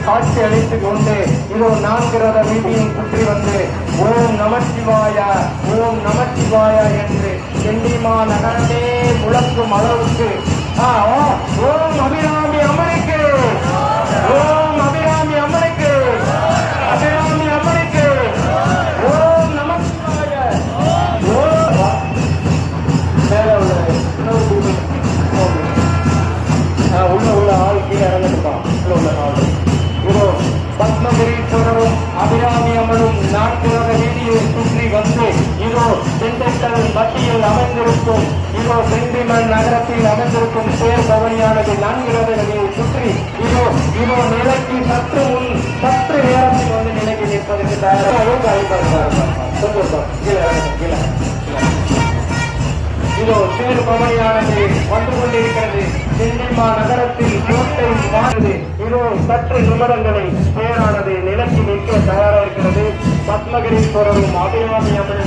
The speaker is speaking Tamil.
காட்சி அளித்துக் கொண்டு இதோ 4 ரத வீதியும் சுற்றி வந்து ஓம் நமச்சிவாய ஓம் நமச்சிவாய என்று செண்டிமா நகரமே முழக்கும் அளவுக்கு ஓம் அபிராமி அம்மனுக்கு ஓம் அபிராமி அம்மனுக்கு அபிராமி அம்மனுக்கு ஓம் நமச்சிவாய உள்ள ஆள் கீழே இறங்கிட்டுப்பான் உள்ள ஆள் இதோ பத்மகிரீஸ்வரரும் அபிராமி அம்மனும் 4 ரத வீதியை சுற்றி வந்து இதோ திண்டுக்கல் மத்தியில் அமைந்திருக்கும் இதோ செந்திமன் நகரத்தில் அமைந்திருக்கும் தேர் பவனியானது 4 ரத வீதியை சுற்றி இதோ நிலைக்கு சற்று நேரத்தில் வந்து நிலைக்கு நிற்பதற்கு தயாராக இதோ தேர் பவனியானது வந்து கொண்டிருக்கிறது. செந்திமா நகரத்தில் கோட்டை மாறுது. இதோ சற்று நிமிடங்களை தேரானது நிலைக்கு நிற்க தயாராக இருக்கிறது. பத்மகிரீஸ்வரரும் அபிராமி அம்மன்